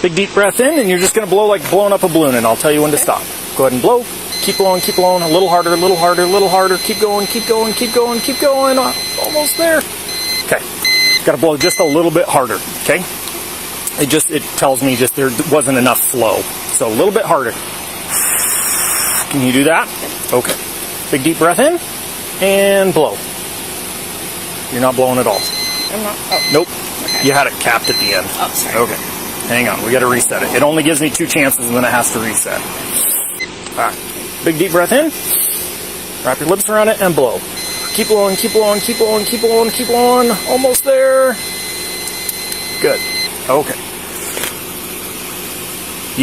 Big deep breath in, and you're just going to blow like blowing up a balloon, and I'll tell you when to stop. Go ahead and blow. Keep blowing, a little harder, a little harder, a little harder. Keep going, keep going, keep going, keep going. Almost there. Okay. Got to blow just a little bit harder, okay? It tells me just there wasn't enough flow. So a little bit harder. Can you do that? Okay. Big deep breath in and blow. You're not blowing at all. I'm not. Oh. Nope. Okay. You had it capped at the end. Oh, sorry. Okay. Hang on. We got to reset it. It only gives me 2 chances and then it has to reset. All right. Big deep breath in. Wrap your lips around it and blow. Keep blowing, keep blowing, keep blowing, keep blowing, keep blowing. Almost there. Good. Okay.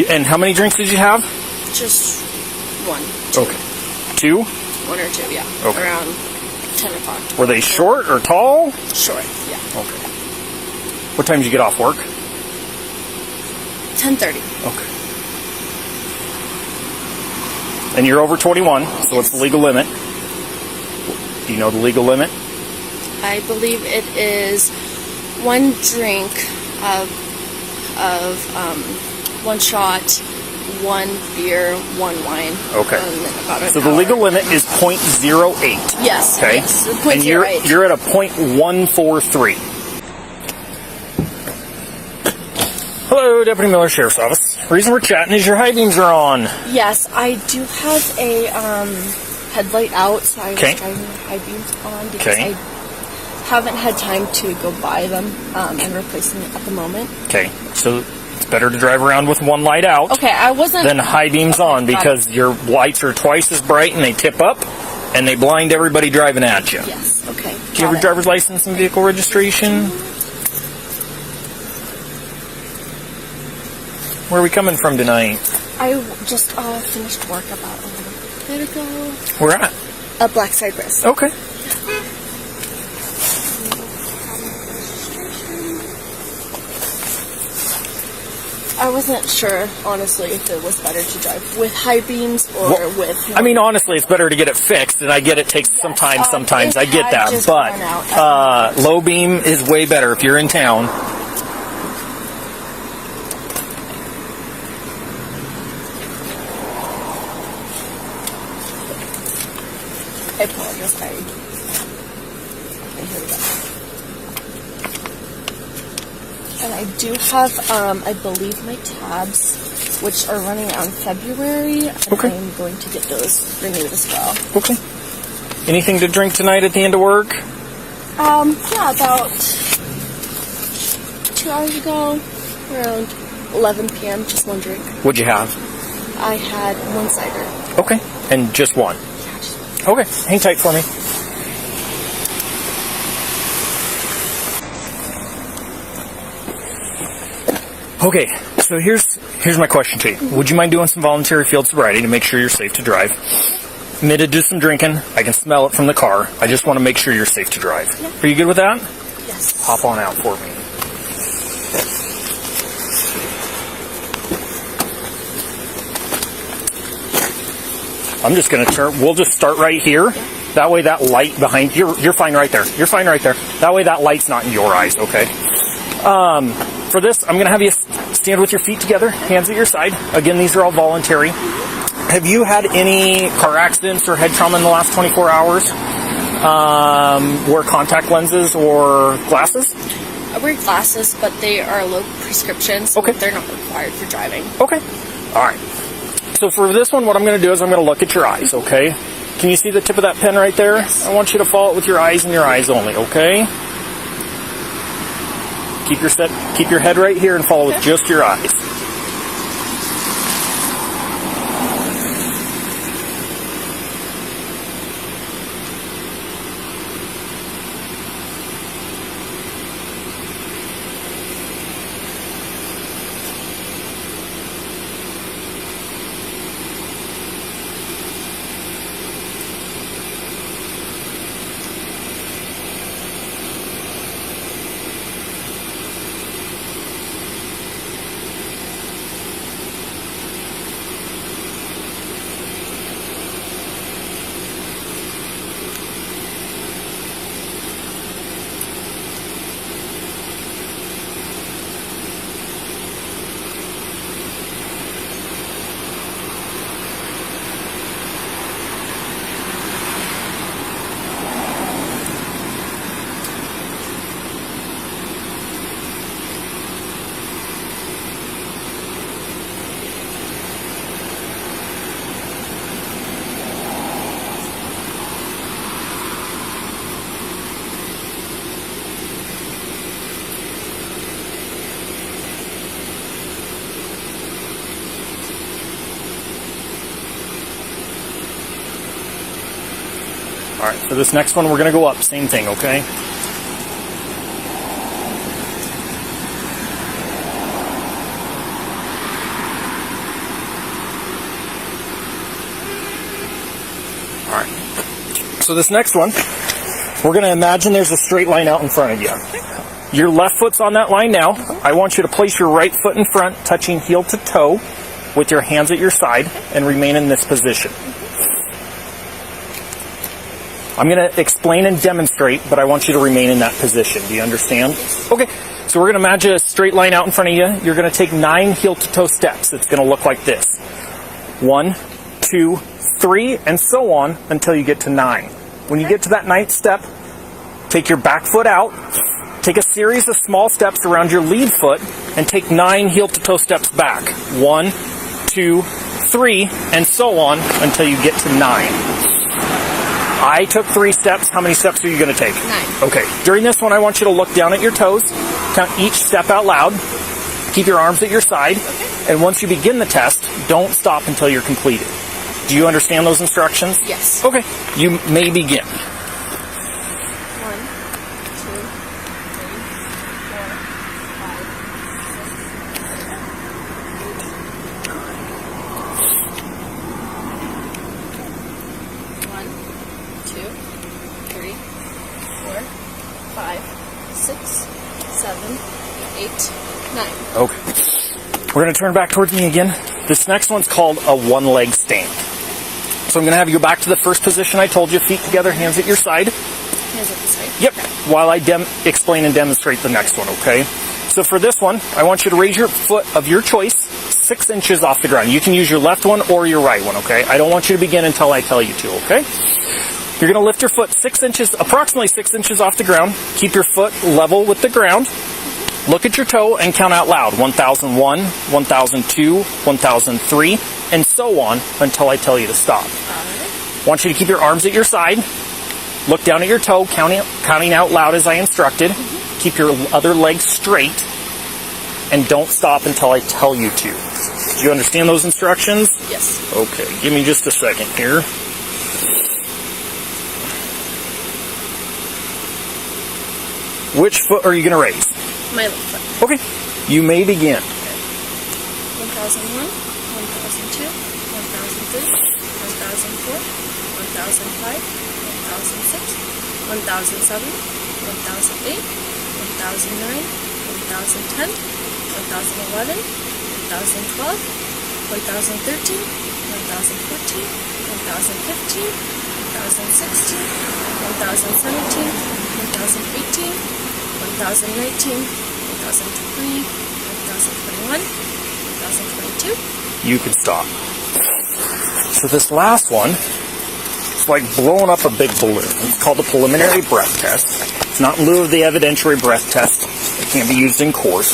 And how many drinks did you have? Just 1. 2. Okay. 2? 1 or 2, yeah. Okay. Around 10 o'clock. Were they short or tall? Short, yeah. Okay. What time did you get off work? 10:30. Okay. And you're over 21, so what's the legal limit? Do you know the legal limit? I believe it is 1 drink of 1 shot, 1 beer, 1 wine. Okay. About an So the hour. legal limit is 0.08. Yes. Okay. Yes, And 0.08. you're at a 0.143. Hello, Deputy Miller Sheriff's Office. The reason we're chatting is your high beams are on. Yes, I do have a headlight out, so I was Okay. driving the high beams on because Okay. I haven't had time to go buy them and replace them at the moment. Okay. So it's better to drive around with one light out Okay, I wasn't. than high beams on got because your lights are twice as bright and they tip up and they blind everybody driving at you. Yes. Okay. Do you have a driver's license and vehicle registration? Where are we coming from tonight? I just finished work about a little bit ago. Where at? Black Cypress. Okay. I wasn't sure, honestly, if it was better to drive with high beams or with. I mean, honestly, it's better to get it fixed, and I get it takes some time sometimes. I get that. just But gone out. low beam is way better if you're in town. I apologize. Okay, here we go. And I do have, I believe, my tabs, which are running out in February. And Okay. I am going to get those renewed as well. Okay. Anything to drink tonight at the end of work? Yeah, about 2 hours ago, around 11 p.m., just 1 drink. What'd you have? I had 1 cider. Okay. And just one? Yeah, just 1. Okay. Hang tight for me. Okay, so here's my question to you. Would you mind doing some voluntary field sobriety to make sure you're safe to drive? Admitted to some drinking. I can smell it from the car. I just want to make sure you're safe to drive. Yeah. Are you good with that? Yes. Hop on out for me. I'm just going to turn. We'll just start right here. Yeah. That way that light behind you, you're fine right there. You're fine right there. That way that light's not in your eyes, okay? For this, I'm going to have you stand with your feet together, hands at your side. Again, these are all voluntary. Have you had any car accidents or head trauma in the last 24 hours? Wear contact lenses or glasses? I wear glasses, but they are low prescription, so Okay. they're not required for driving. Okay. All right. So for this one, what I'm going to do is I'm going to look at your eyes, okay? Can you see the tip of that pen right there? Yes. I want you to follow it with your eyes and your eyes only, okay? Keep your head right here and follow with just your eyes. All right, for this next one, we're going to go up. Same thing, okay? All right. So this next one, we're going to imagine there's a straight line out in front of you. Your left foot's on that line now. I want you to place your right foot in front, touching heel to toe, with your hands at your side, and remain in this position. I'm going to explain and demonstrate, but I want you to remain in that position. Do you understand? Okay, so we're going to imagine a straight line out in front of you. You're going to take 9 heel-to-toe steps. It's going to look like this. 1, 2, 3, and so on until you get to 9. When you get to that 9th step, take your back foot out, take a series of small steps around your lead foot, and take 9 heel-to-toe steps back. 1, 2, 3, and so on until you get to 9. I took 3 steps. How many steps are you going to take? 9. Okay. During this one, I want you to look down at your toes, count each step out loud, keep your arms at your side, and once you begin the test, don't stop until you're completed. Do you understand those instructions? Yes. Okay. You may begin. 1, 2, 3, 4, 5, 6, 7, 8, 9. Okay. We're going to turn back towards me again. This next one's called a one-leg stand. So I'm going to have you go back to the first position I told you, feet together, hands at your side. Hands at the side? Yep. While I explain and demonstrate the next one, okay? So for this one, I want you to raise your foot of your choice 6 inches off the ground. You can use your left one or your right one, okay? I don't want you to begin until I tell you to, okay? You're going to lift your foot 6 inches, approximately 6 inches off the ground. Keep your foot level with the ground. Look at your toe and count out loud. 1001, 1002, 1003, and so on until I tell you to stop. I want you to keep your arms at your side. Look down at your toe, counting out loud as I instructed. Keep your other leg straight, and don't stop until I tell you to. Do you understand those instructions? Yes. Okay, give me just a second here. Which foot are you going to raise? My left foot. Okay, you may begin. 1001, 1002, 1003, 1004, 1005, 1006, 1007, 1008, 1009, 1010, 1011, 1012, 1013, 1014, 1015, 1016, 1017, 1018, 1019, 2020, 2021, 2022. You can stop. So this last one, it's like blowing up a big balloon. It's called the preliminary breath test. It's not in lieu of the evidentiary breath test. It can't be used in court.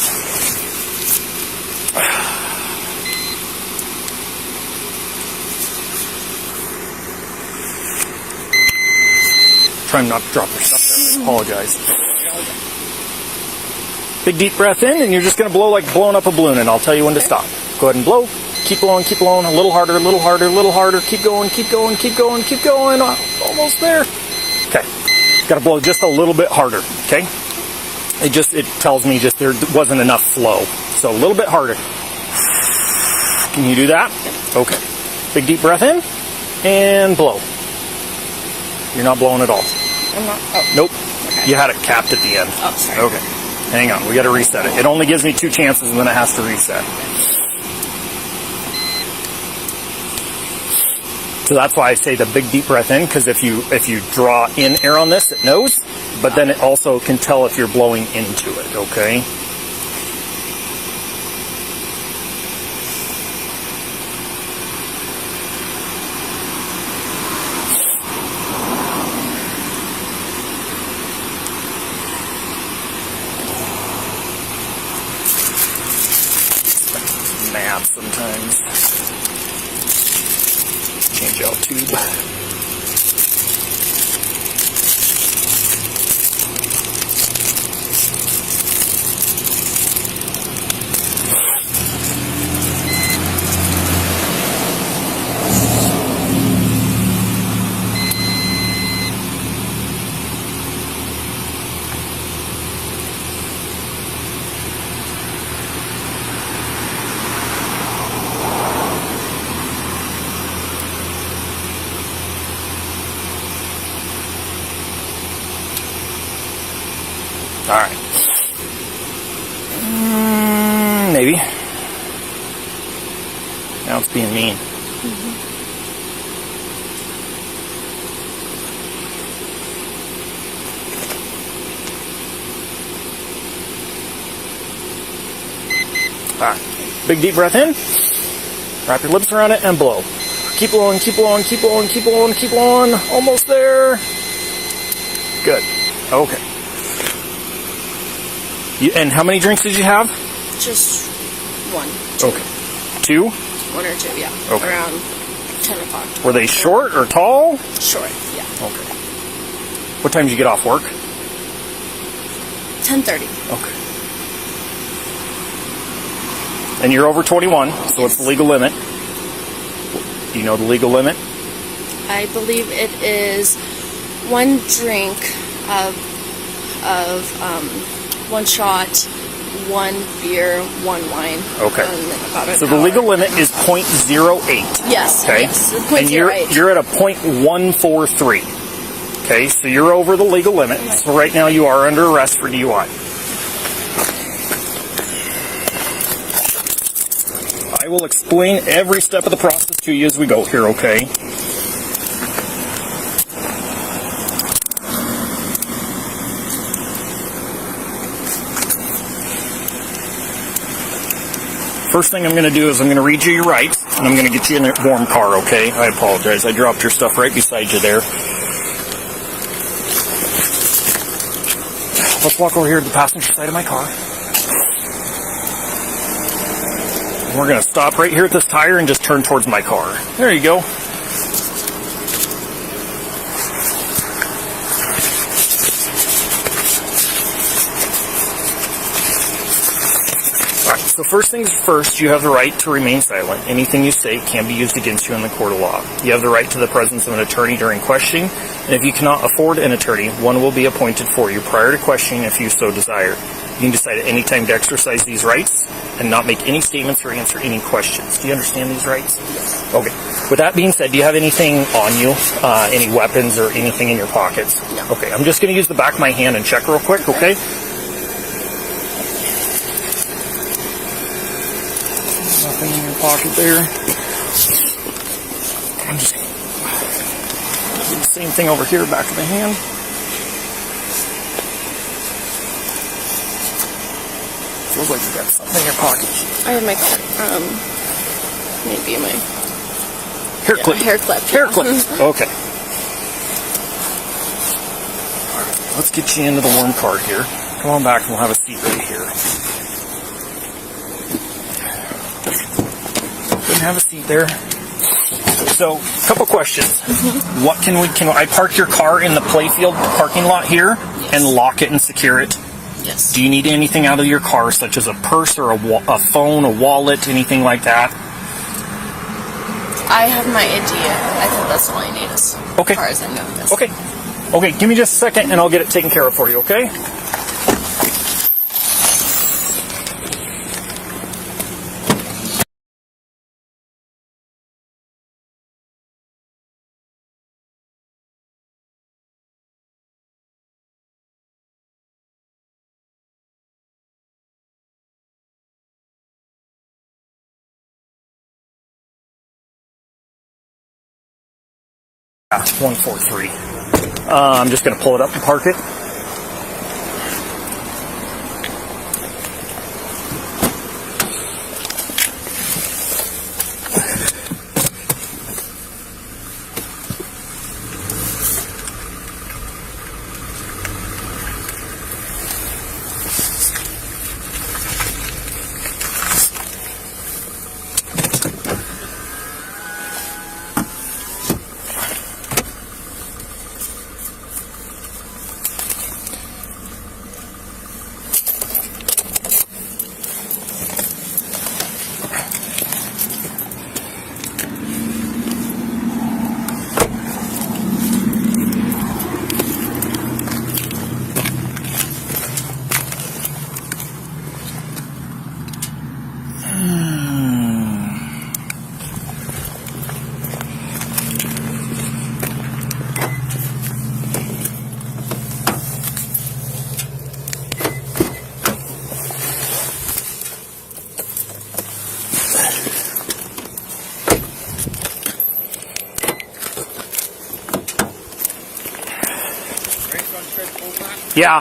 Try not to drop your stuff there. I apologize. Big deep breath in, and you're just going to blow like blowing up a balloon, and I'll tell you when to stop. Go ahead and blow. Keep blowing, a little harder, a little harder, a little harder. Keep going, keep going, keep going, keep going. Almost there. Okay. Got to blow just a little bit harder, okay? It tells me just there wasn't enough flow. So a little bit harder. Can you do that? Okay. Big deep breath in, and blow. You're not blowing at all. I'm not. Oh. Nope. Okay. You had it capped at the end. Oh, sorry. Okay. Hang on. We got to reset it. It only gives me 2 chances, and then it has to reset. So that's why I say the big deep breath in, because if you draw in air on this, it knows, but then it also can tell if you're blowing into it, okay? Mad sometimes. Change out tube. Now it's being mean. Alright, big deep breath in. Wrap your lips around it and blow. Keep blowing, keep blowing, keep blowing, keep blowing, keep blowing. Almost there. Good. Okay. And how many drinks did you have? Just one. Okay. 2? 1 or 2, yeah. Okay. Around 10 o'clock. Were they short or tall? Short, yeah. Okay. What time did you get off work? 10:30. Okay. And you're over 21, so what's the legal limit? Do you know the legal limit? I believe it is 1 drink of 1 shot, 1 beer, 1 wine. Okay. About an So the hour. legal limit is 0.08. Yes. Okay. Yes. And you're 0.08. at a 0.143. Okay, so you're over the legal limit. So right now you are under arrest for DUI. I will explain every step of the process to you as we go here, okay? First thing I'm going to do is I'm going to read you your rights, and I'm going to get you in a warm car, okay? I apologize. I dropped your stuff right beside you there. Let's walk over here to the passenger side of my car. We're going to stop right here at this tire and just turn towards my car. There you go. Alright, so first things first, you have the right to remain silent. Anything you say can be used against you in the court of law. You have the right to the presence of an attorney during questioning, and if you cannot afford an attorney, one will be appointed for you prior to questioning if you so desire. You can decide at any time to exercise these rights and not make any statements or answer any questions. Do you understand these rights? Yes. Okay. With that being said, do you have anything on you? Any weapons or anything in your pockets? No. Okay. I'm just going to use the back of my hand and check real quick, okay? Nothing in your pocket there. I'm just going to do the same thing over here, back of the hand. Feels like you got something in your pocket. I have my maybe my Hair clip. hair clip. Hair clip. Okay. Alright, let's get you into the warm car here. Come on back and we'll have a seat right here. Go and have a seat there. So, a couple questions. What can I park your car in the playfield parking lot here and lock it and secure it? Yes. Do you need anything out of your car, such as a purse or a phone, a wallet, anything like that? I have my ID. I think that's all I need as Okay. far as I know. This. Okay. Okay, give me just a second and I'll get it taken care of for you, okay? Yeah, 143. I'm just going to pull it up and park it. Yeah.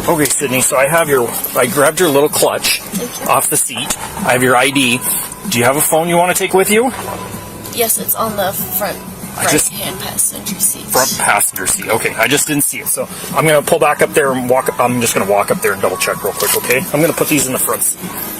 Okay, Sydney, so I grabbed your little clutch off the seat. I have your ID. Do you have a phone you want to take with you? Yes, it's on the front right-hand passenger seat. Front passenger seat. Okay, I just didn't see it. So I'm going to pull back up there and I'm just going to walk up there and double check real quick, okay? I'm going to put these in the front seat.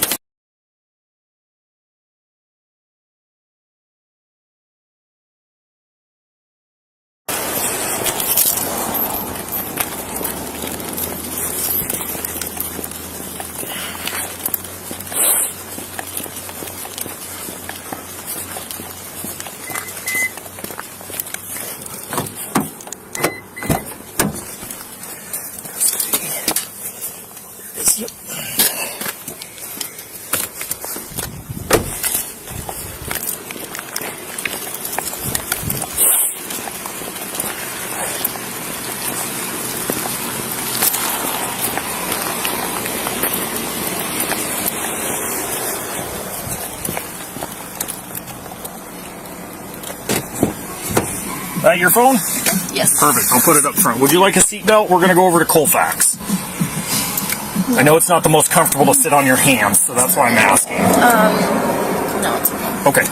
Yep. That your phone? Yes. Perfect. I'll put it up front. Would you like a seatbelt? We're going to go over to Colfax. I know it's not the most comfortable to sit on your hands, so that's why I'm asking. No, it's okay. Okay.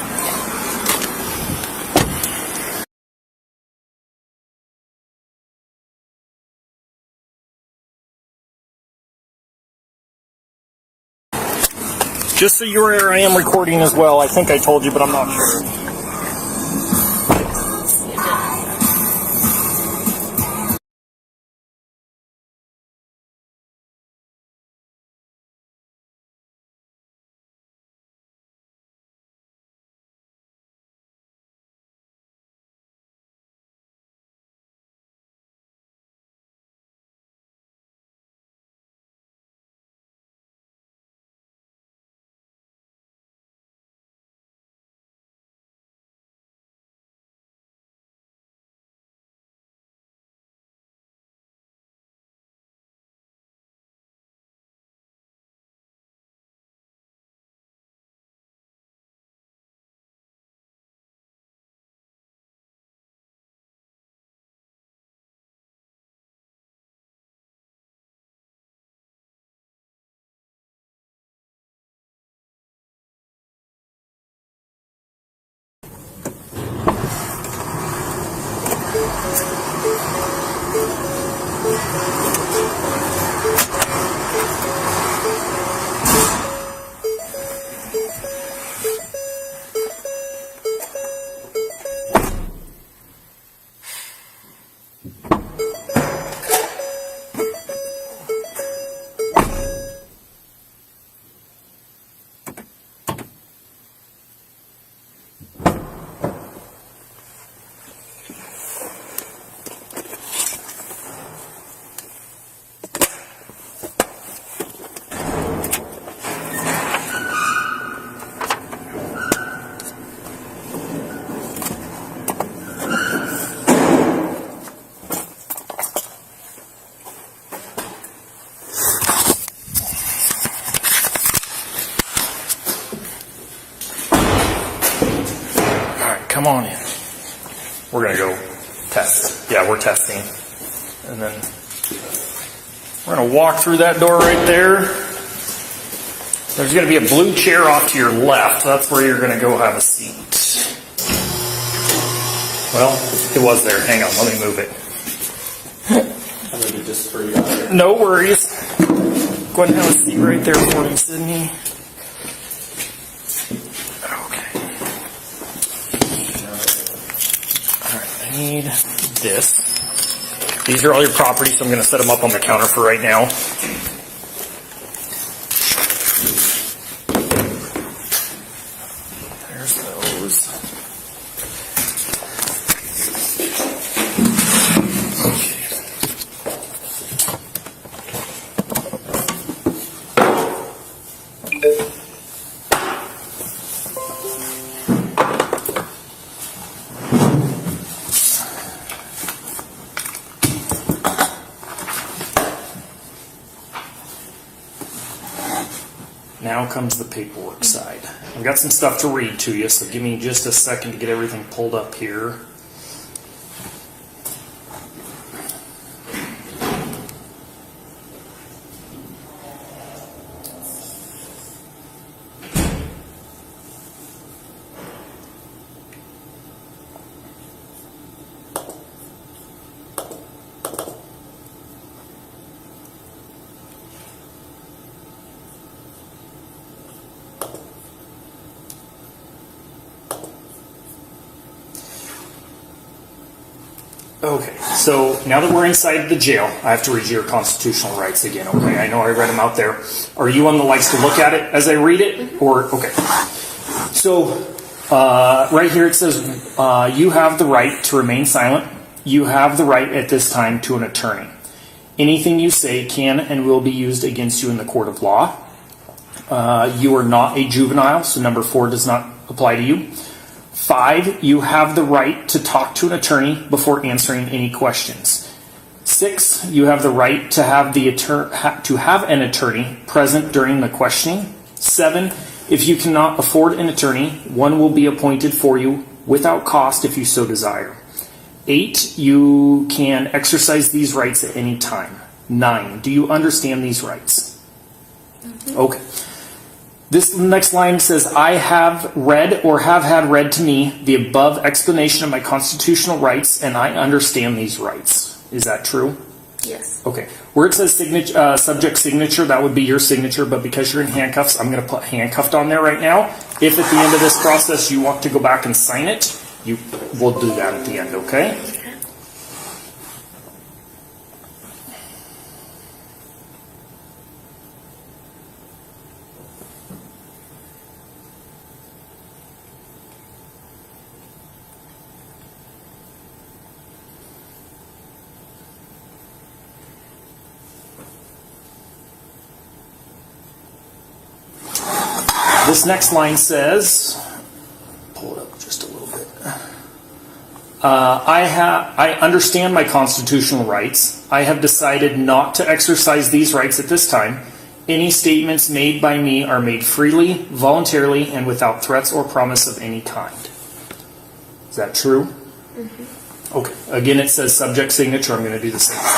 Just so you're aware, I am recording as well. I think I told you, but I'm not sure. Come on in. We're going to go test. Yeah, we're testing. And then we're going to walk through that door right there. There's going to be a blue chair off to your left. That's where you're going to go have a seat. Well, it was there. Hang on, let me move it. I'm going to be just for you. No worries. Go ahead and have a seat right there for me, Sydney. I need this. These are all your properties, so I'm going to set them up on the counter for right now. There's those. comes the paperwork side. I've got some stuff to read to you, so give me just a second to get everything pulled up here. Okay, so now that we're inside the jail, I have to read your constitutional rights again, okay? I know I read them out there. Are you one that likes to look at it as I read it? Or, okay. So, right here it says, you have the right to remain silent. You have the right at this time to an attorney. Anything you say can and will be used against you in the court of law. You are not a juvenile, so number 4 does not apply to you. 5, you have the right to talk to an attorney before answering any questions. 6, you have the right to have an attorney present during the questioning. 7, if you cannot afford an attorney, one will be appointed for you without cost if you so desire. 8, you can exercise these rights at any time. 9, do you understand these rights? Mm-hmm. Okay. This next line says, I have read or have had read to me the above explanation of my constitutional rights, and I understand these rights. Is that true? Yes. Okay. Where it says subject signature, that would be your signature, but because you're in handcuffs, I'm going to put handcuffed on there right now. If at the end of this process you want to go back and sign it, you will do that at the end, okay? This next line says, pull it up just a little bit. I understand my constitutional rights. I have decided not to exercise these rights at this time. Any statements made by me are made freely, voluntarily, and without threats or promise of any kind. Is that true? Mm-hmm. Okay. Again, it says subject signature. I'm going to do the same thing.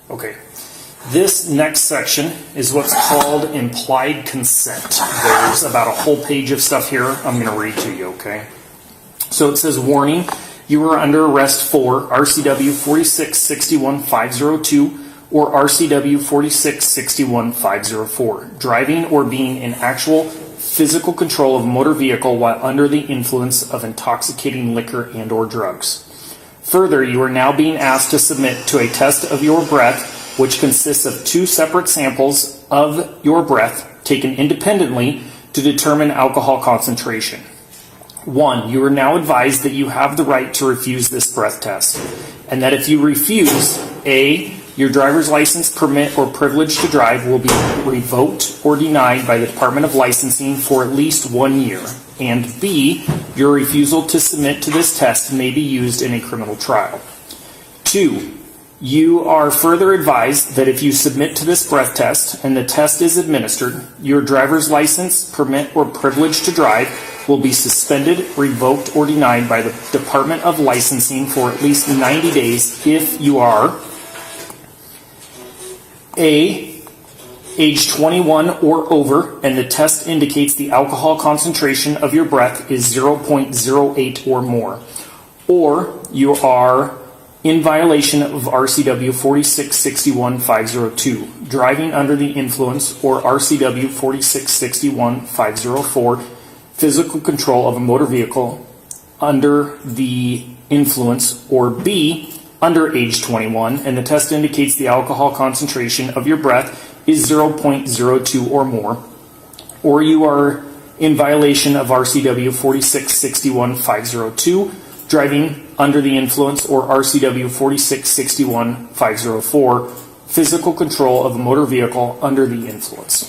Okay, this next section is what's called implied consent. There's about a whole page of stuff here I'm going to read to you, okay? So it says, warning, you are under arrest for RCW 4661502 or RCW 4661504, driving or being in actual physical control of a motor vehicle while under the influence of intoxicating liquor and or drugs. Further, you are now being asked to submit to a test of your breath, which consists of 2 separate samples of your breath taken independently to determine alcohol concentration. 1, you are now advised that you have the right to refuse this breath test, and that if you refuse, A, your driver's license, permit, or privilege to drive will be revoked or denied by the Department of Licensing for at least 1 year, and B, your refusal to submit to this test may be used in a criminal trial. 2, you are further advised that if you submit to this breath test and the test is administered, your driver's license, permit, or privilege to drive will be suspended, revoked, or denied by the Department of Licensing for at least 90 days if you are A, age 21 or over, and the test indicates the alcohol concentration of your breath is 0.08 or more, or you are in violation of RCW 4661-502, driving under the influence, or RCW 4661-504, physical control of a motor vehicle under the influence, or B, under age 21, and the test indicates the alcohol concentration of your breath is 0.02 or more, or you are in violation of RCW 4661-502, driving under the influence, or RCW 4661-504, physical control of a motor vehicle under the influence.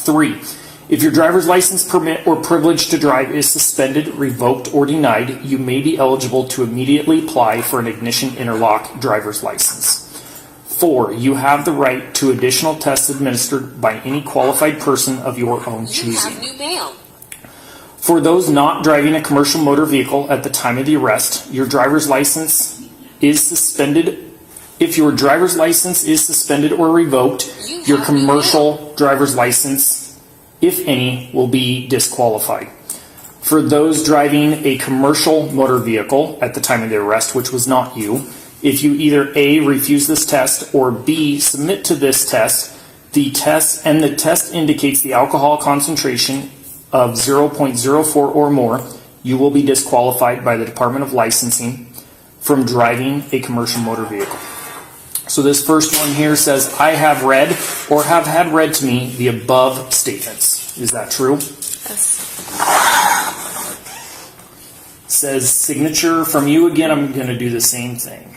3. If your driver's license, permit, or privilege to drive is suspended, revoked, or denied, you may be eligible to immediately apply for an ignition interlock driver's license. 4. You have the right to additional tests administered by any qualified person of your own choosing. You have new mail. For those not driving a commercial motor vehicle at the time of the arrest, your driver's license is suspended. If your driver's license is suspended or revoked, your commercial driver's license, if any, will be disqualified. For those driving a commercial motor vehicle at the time of the arrest, which was not you, if you either A, refuse this test, or B, submit to this test, the test indicates the alcohol concentration of 0.04 or more, you will be disqualified by the Department of Licensing from driving a commercial motor vehicle. So this first one here says, I have read or have had read to me the above statements. Is that true? Yes. Says signature from you again. I'm going to do the same thing.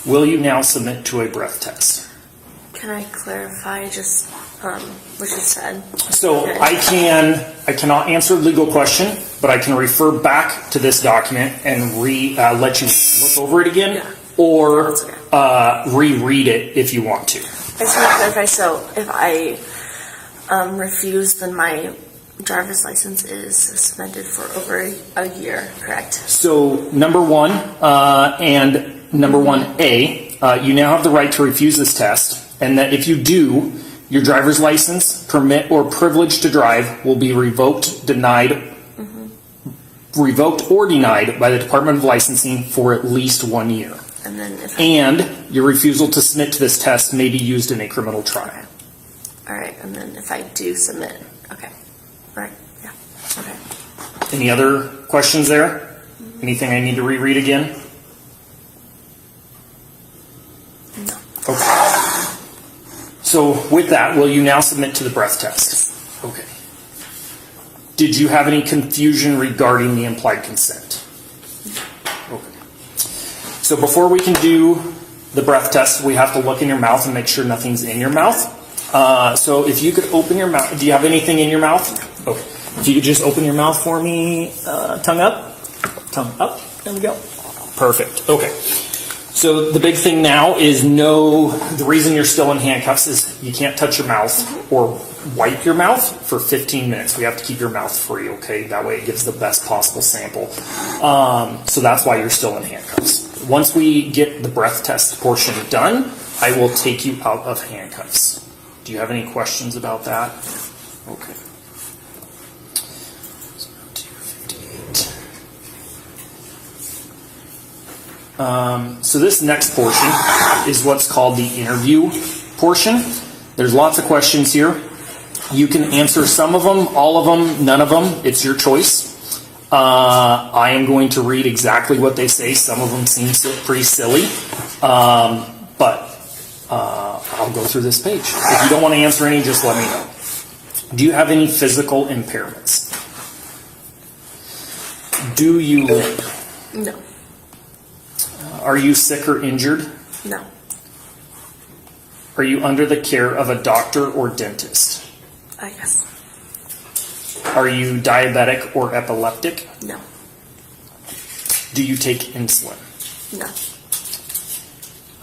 Will you now submit to a breath test? Can I clarify just what you said? So Okay. I cannot answer the legal question, but I can refer back to this document and let you look over it again, Yeah. or That's okay. reread it if you want to. I just want to clarify, so if I refuse, then my driver's license is suspended for over a year, correct? So number one, and number 1A, you now have the right to refuse this test, and that if you do, your driver's license, permit, or privilege to drive will be revoked, revoked or denied by the Department of Licensing for at least 1 year. And then if And your refusal to submit to this test may be used in a criminal trial. all right, and then if I do submit, okay, all right, yeah, okay. Any other questions there? Anything I need to reread again? No. Okay. So with that, will you now submit to the breath test? Okay. Did you have any confusion regarding the implied consent? Okay. So before we can do the breath test, we have to look in your mouth and make sure nothing's in your mouth. So if you could open your mouth. Do you have anything in your mouth? Okay. If you could just open your mouth for me, tongue up. Tongue up. There we go. Perfect. Okay. So the big thing now is the reason you're still in handcuffs is you can't touch your mouth or wipe your mouth for 15 minutes. We have to keep your mouth free, okay? That way it gives the best possible sample. So that's why you're still in handcuffs. Once we get the breath test portion done, I will take you out of handcuffs. Do you have any questions about that? Okay. So this next portion is what's called the interview portion. There's lots of questions here. You can answer some of them, all of them, none of them. It's your choice. I am going to read exactly what they say. Some of them seem pretty silly, but I'll go through this page. If you don't want to answer any, just let me know. Do you have any physical impairments? Do you limp? No, Are you sick or injured? No. Are you under the care of a doctor or dentist? Yes. Are you diabetic or epileptic? No. Do you take insulin? No.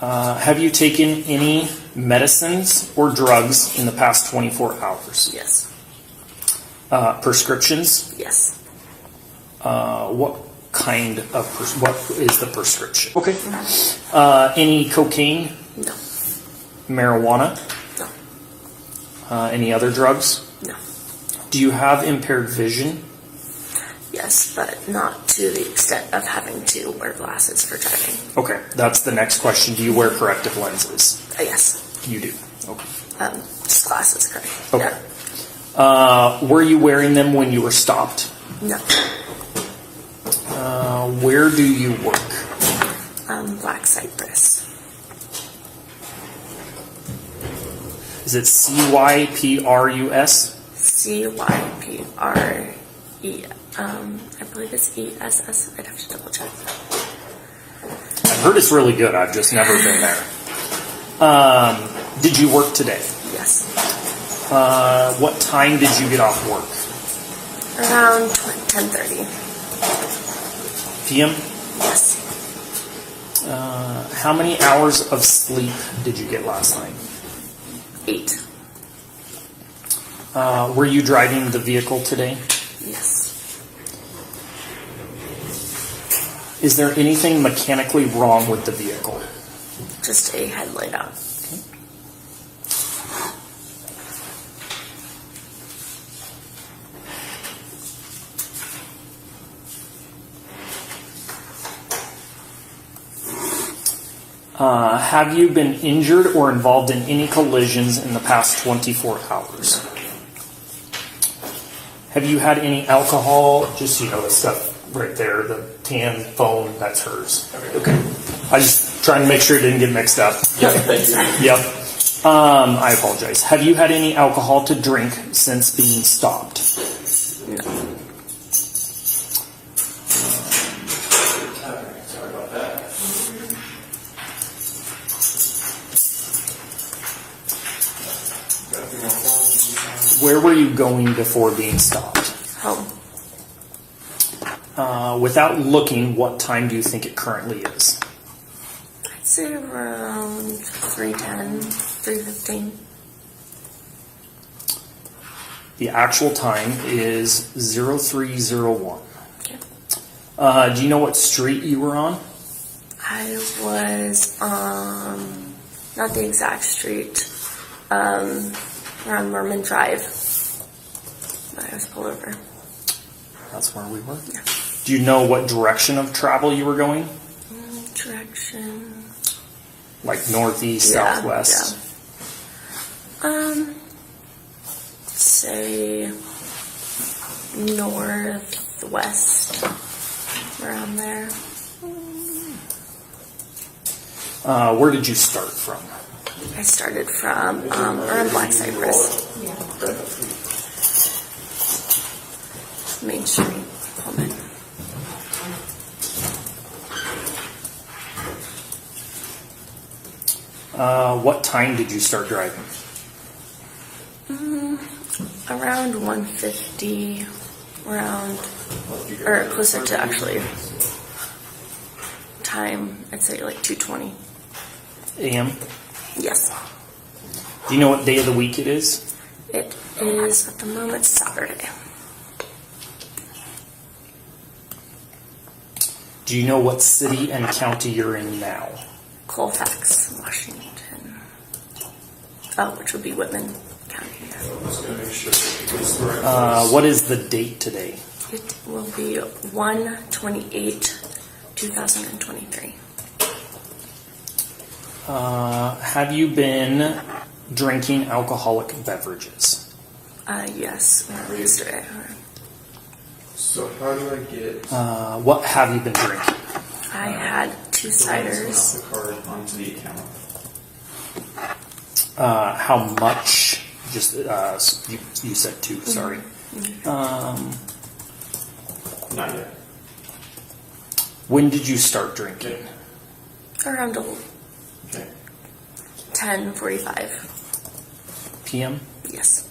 Have you taken any medicines or drugs in the past 24 hours? Yes. Prescriptions? Yes. What kind of, what is the prescription? Okay. Any cocaine? No. Marijuana? No. Any other drugs? No. Do you have impaired vision? Yes, but not to the extent of having to wear glasses for driving. Okay, that's the next question. Do you wear corrective lenses? Yes. You do. Okay. Just glasses, correct. Okay. Were you wearing them when you were stopped? No. Where do you work? Black Cypress. Is it CYPRUS? CYPRE. I believe it's ESS. I'd have to double check. I've heard it's really good. I've just never been there. Did you work today? Yes. What time did you get off work? Around 10:30. PM? Yes. How many hours of sleep did you get last night? 8. Were you driving the vehicle today? Yes. Is there anything mechanically wrong with the vehicle? Just a headlight out. Have you been injured or involved in any collisions in the past 24 hours? Have you had any alcohol? Just, the stuff right there, the tan phone, that's hers. Okay. I just trying to make sure it didn't get mixed up. Yeah, thank you. Yep. I apologize. Have you had any alcohol to drink since being stopped? No. Sorry about that. Where were you going before being stopped? Home. Without looking, what time do you think it currently is? I'd say around 3:10, 3:15. The actual time is 0301. Okay. Do you know what street you were on? I was on, not the exact street, around Merman Drive. I was pulled over. That's where we were. Yeah. Do you know what direction of travel you were going? Direction. Like northeast, southwest? Yeah. Say northwest, around there. Where did you start from? I started from around Black Cypress. Main Street, Pullman. What time did you start driving? Around 1:50, or closer to actually time, I'd say like 2:20. AM? Yes. Do you know what day of the week it is? It is at the moment Saturday. Do you know what city and county you're in now? Colfax, Washington. Which would be Whitman County. Yeah. Just gonna make sure it's the right What is the date today? It will be 1/28/2023. Have you been drinking alcoholic beverages? Yes, yesterday. So how do I get What have you been drinking? I had 2 off ciders. the card onto the account? How much? Just you said 2. Sorry. Not yet. When did you start drinking? Around 10:45. p.m.? Yes.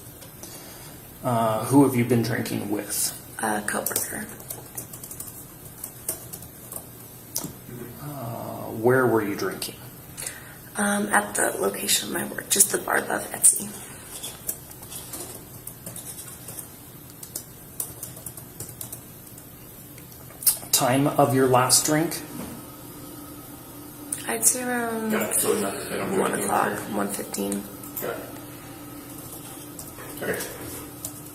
Who have you been drinking with? A coworker. Where were you drinking? At the location of my work, just the bar above Etsy. Time of your last drink? I'd say around Got it. So it's not, I don't do 1 anything o'clock, after. 1:15. Got it. Okay.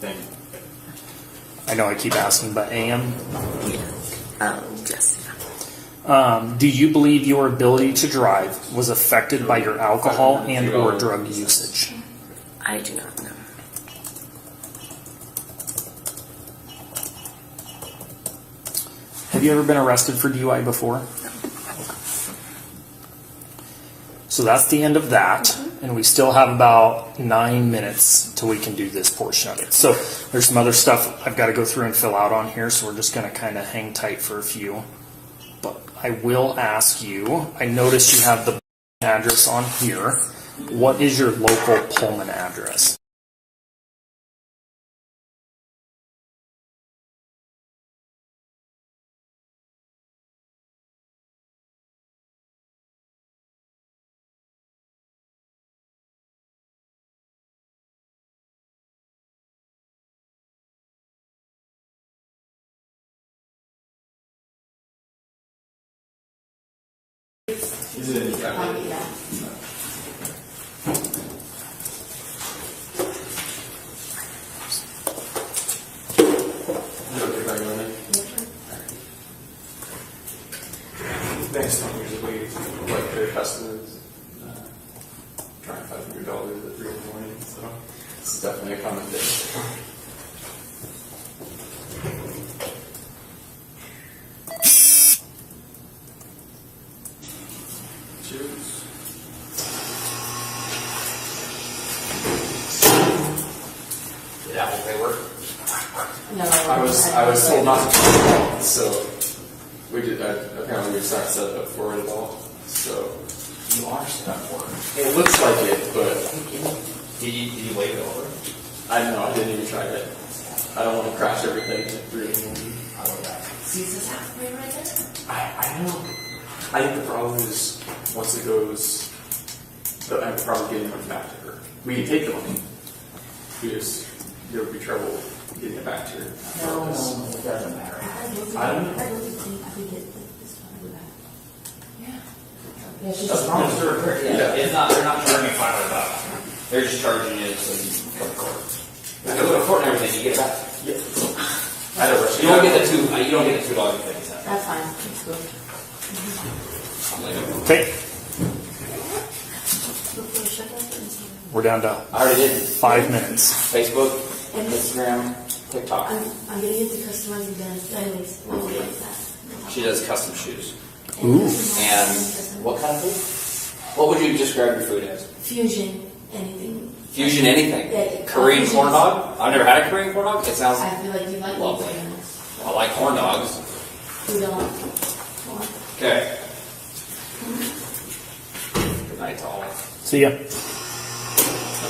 Thank you. I know I keep asking, but a.m.? Yes. Do you believe your ability to drive was affected by your alcohol and or drug usage? I do not know. Have you ever been arrested for DUI before? So that's the end of that, and we still have about 9 minutes till we can do this portion of it. So there's some other stuff I've got to go through and fill out on here, so we're just going to kind of hang tight for a few. But I will ask you, I noticed you have the address on here. What is your local Pullman address? Is it in the cabinet? Yeah. Is it okay if I go in there? Banks don't usually let their customers try $500 at 3 in the morning, so it's definitely a common thing. Cheers. Did Apple Pay work? No. I was told not to talk about it, so we did. Apparently, we just not set up for it at all. So You are set up for it. it looks like it, but Did you wave it over? I don't know. I didn't even try it. I don't want to crash everything at 3 in the morning. I love that. See, is this halfway right there? I don't. I think the problem is once it goes, I'm probably getting it back to her. We can take the money. There would be trouble getting it back to her. No, it doesn't matter. I don't know. I think this one would have. Yeah. Yeah, it's That's just the problem. Yeah. Yeah, it's not. They're not charging you $500. They're just charging you so you can go to court. If you go to court and everything, you get it back. I don't rush. You don't get the two. You don't get the $2.50. That's fine. It's good. Okay, Before shut up and see. we're down to I already did. 5 minutes. Facebook, And Instagram, TikTok. I'm gonna get the customizing done. Anyways, we'll wait that. She does custom shoes. Ooh. And what kind of food? What would you describe your food as? Fusion, anything. Fusion anything. Yeah, Korean fusion. corn dog? I've never had a Korean corn dog. It sounds. I feel like you like Lovely. me, to be honest. I like corn dogs. We don't. Well, Okay. Good night to all. See ya. Have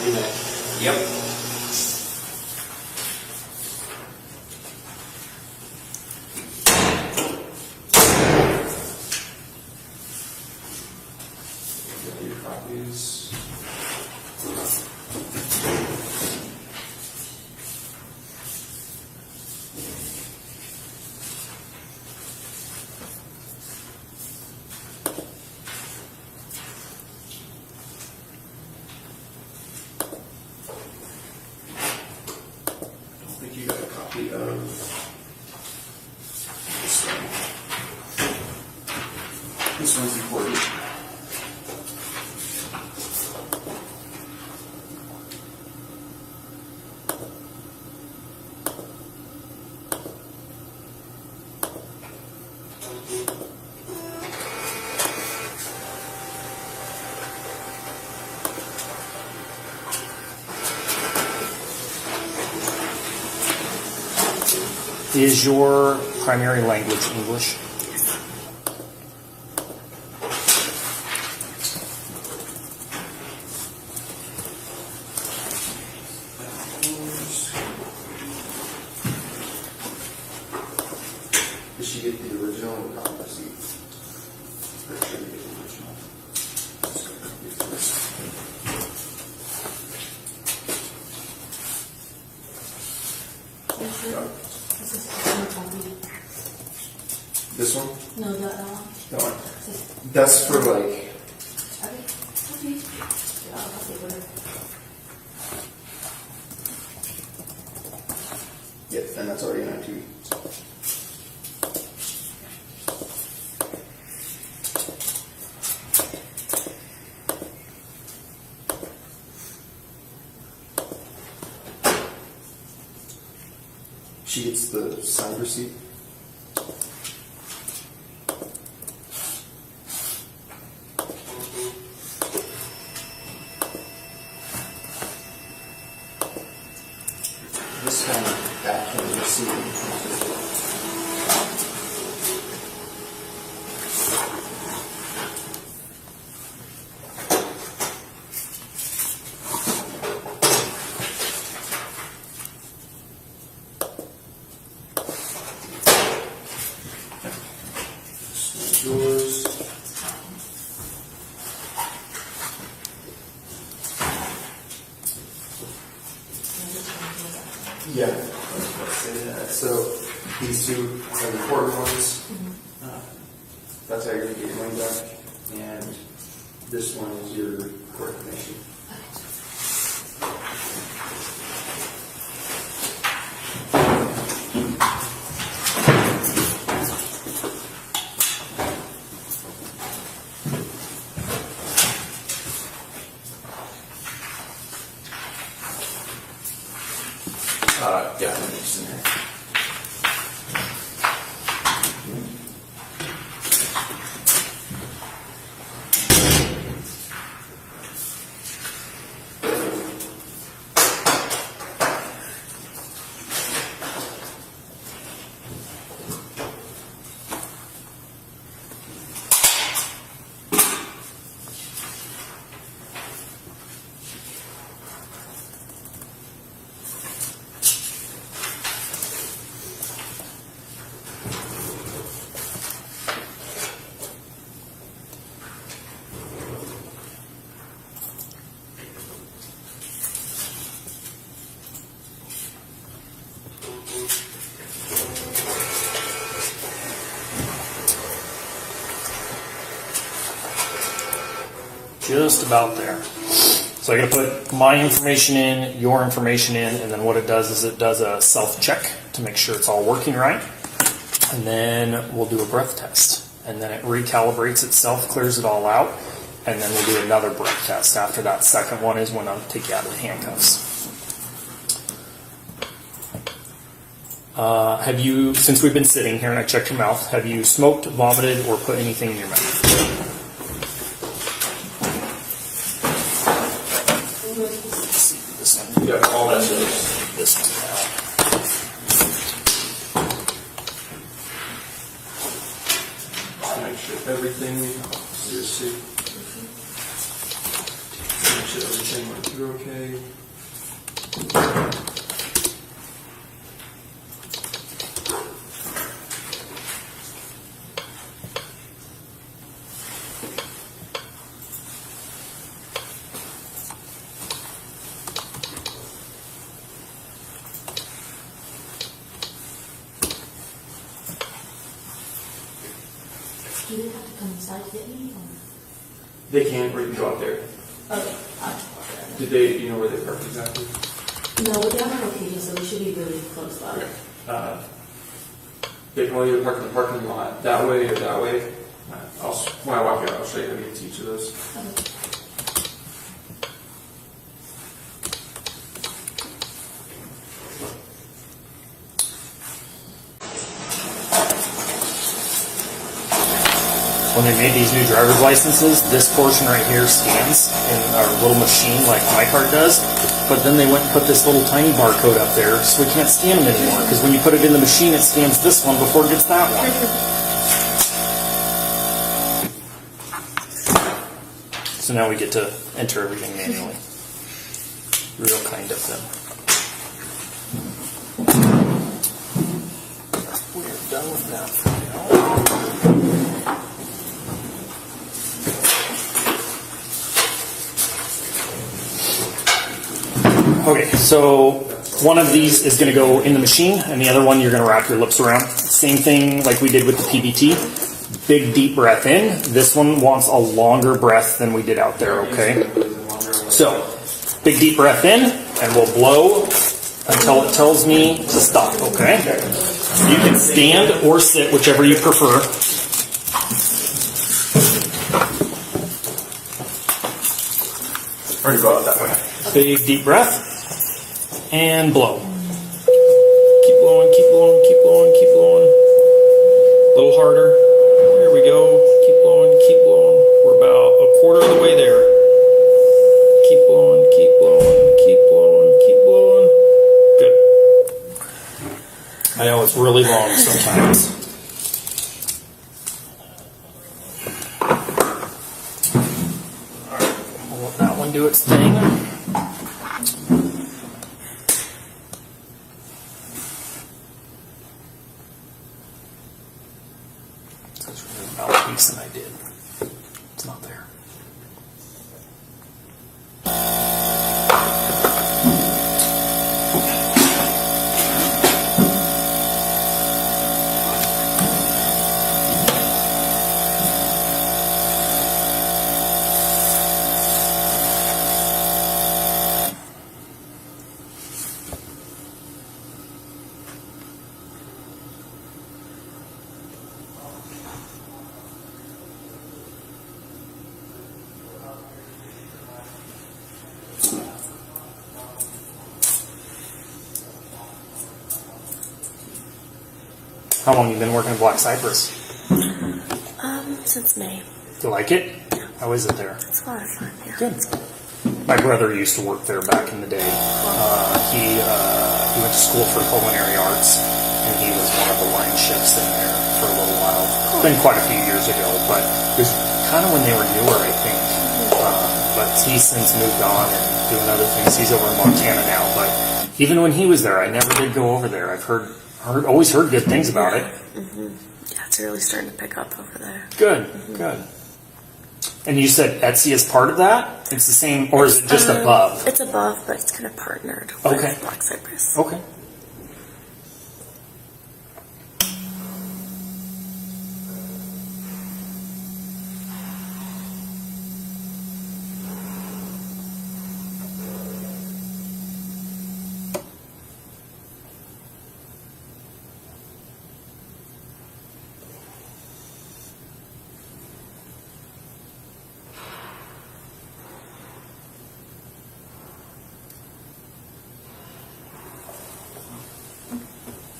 a good night. Yep. Get your copies. I don't think you got a copy of this one. This one's important. Is your primary language English? Did she get the original and the copy receipt? Pretty sure you get the original. Let's go copy it first. This is the copy. This one? No, that That one. This- That's for like, Okay. Yeah, I'll copy it. yeah, and that's already in IT. She gets the signed receipt. This one back in the receipt. This one's yours. Yeah, I was about to say that. So these two are the important ones. That's how you're gonna get your money back. And this one is your court information. Yeah, it's in there. Just about there. So I gotta put my information in, your information in, and then what it does is it does a self-check to make sure it's all working right. And then we'll do a breath test. And then it recalibrates itself, clears it all out, and then we'll do another breath test. After that second one is when I'll take you out of the handcuffs. Have you, since we've been sitting here and I checked your mouth, have you smoked, vomited, or put anything in your mouth? This one. Yeah, all that stuff. This one Make sure everything is your suit. Make sure everything went through okay. Do they have to come inside to get me? Or? They can, or you can go out there. Okay. Did they, you know where they park exactly? No, but they have a location, so we should be really close by. They can only park in the parking lot that way or that way. When I walk out, I'll show you how to get to each of those. Okay. When they made these new driver's licenses, this portion right here scans in our little machine like my card does, but then they went and put this little tiny barcode up there, so we can't scan them anymore, because when you put it in the machine, it scans this one before it gets that one. So now we get to enter everything manually. Real kind of them. We're done with that for you. Okay, so one of these is going to go in the machine, and the other one you're going to wrap your lips around. Same thing like we did with the PBT. Big deep breath in. This one wants a longer breath than we did out there, okay? So, big deep breath in, and we'll blow until it tells me to stop, okay? You can stand or sit, whichever you prefer. Or you go out that way. Big deep breath, and blow. Keep blowing, keep blowing, keep blowing, keep blowing. A little harder. There we go. Keep blowing, keep blowing. We're about a quarter of the way there. Keep blowing, keep blowing, keep blowing, keep blowing. Good. I know it's really long sometimes. I'll let that one do its thing. That's really about a piece that I did. It's not there. How long have you been working at Black Cypress? Since May. Do you like it? How is it there? It's a lot of fun, yeah. Good. My brother used to work there back in the day. He went to school for culinary arts, and he was one of the line chefs in there for a little while. It's been quite a few years ago, but it was kind of when they were newer, I think. But he's since moved on and doing other things. He's over in Montana now, but even when he was there, I never did go over there. I've always heard good things about it. Yeah, it's really starting to pick up over there. Good, good. And you said Etsy is part of that? It's the same, or is it just above? It's above, but it's kind of partnered with Okay. Black Cypress. Okay.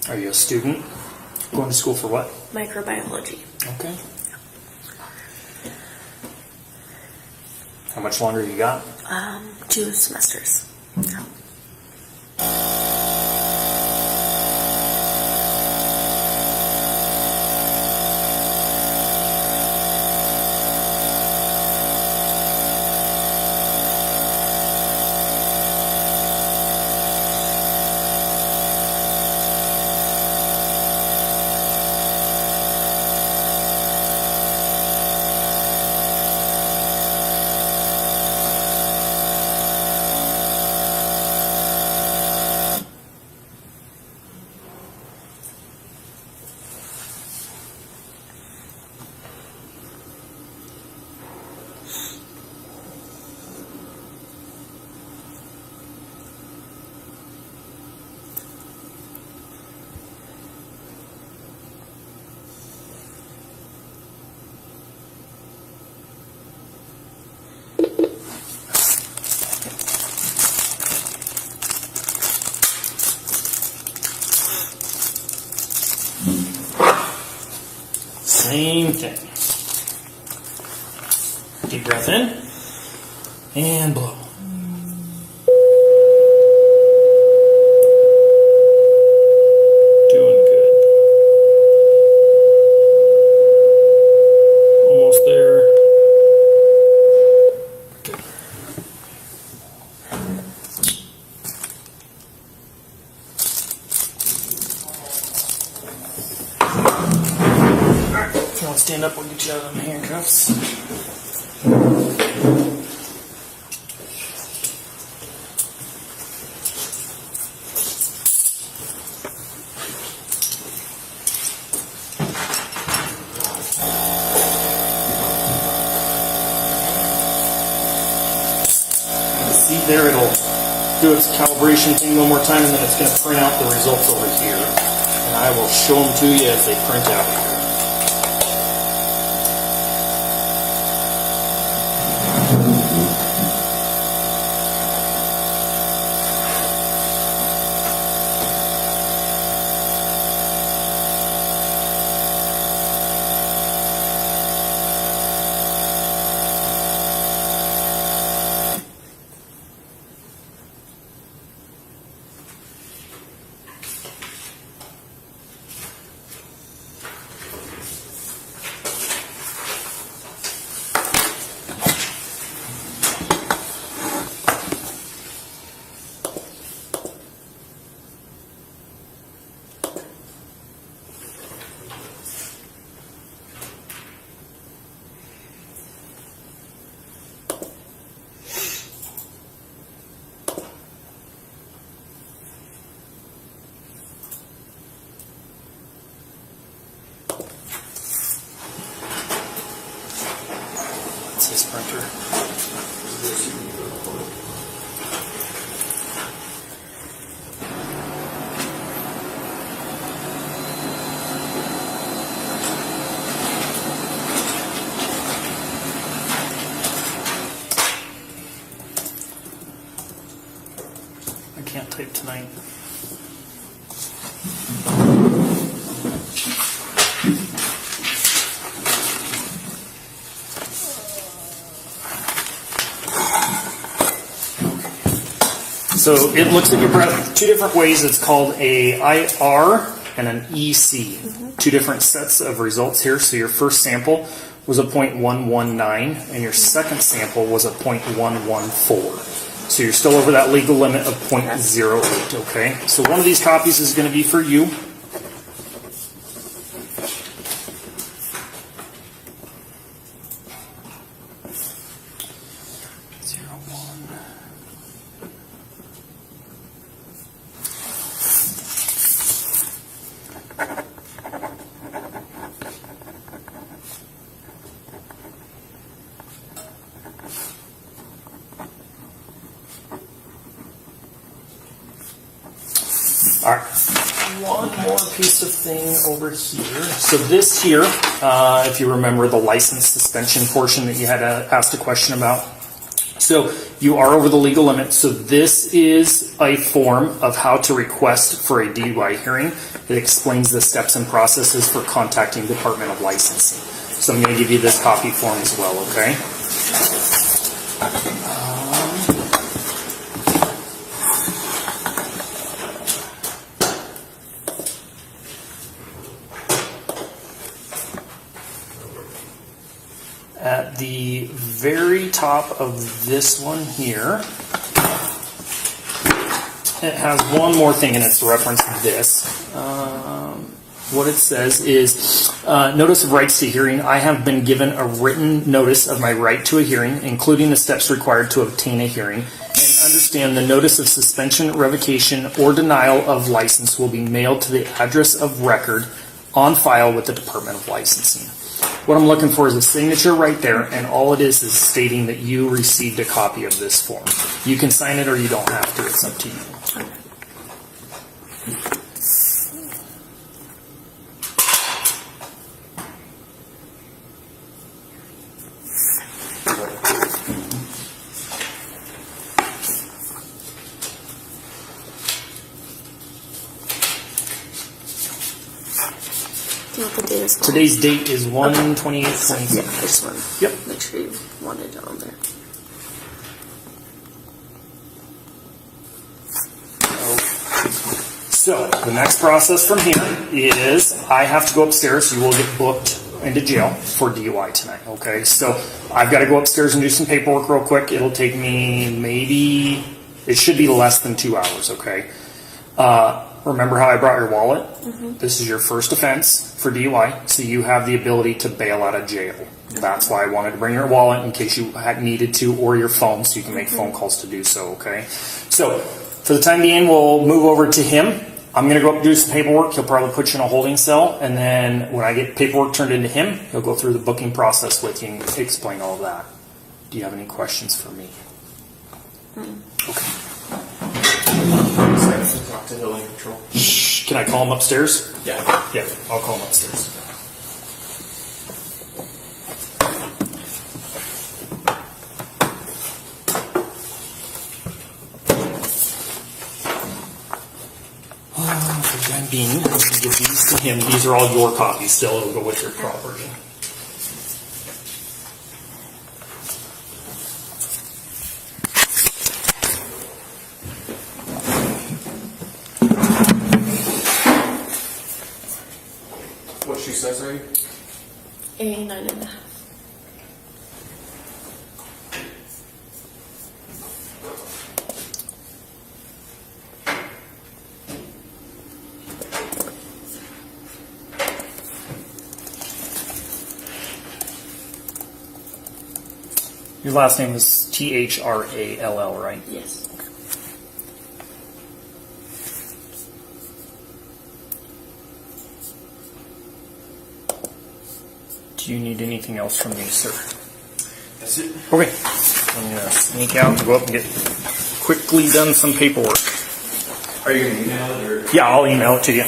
Are you a student? Going to school for what? Microbiology. Okay. How much longer you got? 2 semesters. So. Same thing. Deep breath in and blow. Doing good. Almost there. Good. stand up, we'll get you out of them handcuffs. See there, it'll do its calibration thing one more time, and then it's going to print out the results over here. And I will show them to you as they print out here. His printer. I can't type tonight. So it looks at your breath two different ways. It's called a IR and an EC. Two different sets of results here. So your first sample was a 0.119 and your second sample was a 0.114. So you're still over that legal limit of 0.08, okay? So one of these copies is going to be for you. All right, one more piece of thing over here. So this here, if you remember the license suspension portion that you had asked a question about. So you are over the legal limit. So this is a form of how to request for a DUI hearing. It explains the steps and processes for contacting Department of Licensing. So I'm going to give you this copy form as well, okay? At the very top of this one here, it has one more thing, and it's reference this. What it says is, notice of rights to hearing. I have been given a written notice of my right to a hearing, including the steps required to obtain a hearing, and understand the notice of suspension, revocation, or denial of license will be mailed to the address of record on file with the Department of Licensing. What I'm looking for is a signature right there, and all it is stating that you received a copy of this form. You can sign it or you don't have to. It's up to you. What the date is called? Today's date is 1/28/26. Yeah, I just want to Yep. make sure you wanted it on there. So the next process from here is I have to go upstairs. You will get booked into jail for DUI tonight, okay? So I've got to go upstairs and do some paperwork real quick. It'll take me it should be less than 2 hours, okay? remember how I brought your wallet? This is your first offense for DUI, so you have the ability to bail out of jail. That's why I wanted to bring your wallet in case you had needed to, or your phone, so you can make phone calls to do so, okay? So, for the time being, we'll move over to him. I'm going to go up and do some paperwork. He'll probably put you in a holding cell, and then when I get paperwork turned into him, he'll go through the booking process with you and explain all of that. Do you have any questions for me? Okay. Talk to Building Control. Shh, can I call him upstairs? Yeah. Yeah, I'll call him upstairs. For the time being, I'm going to give these to him. These are all your copies still. It'll go with your property. What she says, are you? A 9.5. Your last name is Thrall, right? Yes. Do you need anything else from me, sir? That's it. Okay. I'm going to sneak out and go up and get quickly done some paperwork. Are you going to email it or? Yeah, I'll email it to you.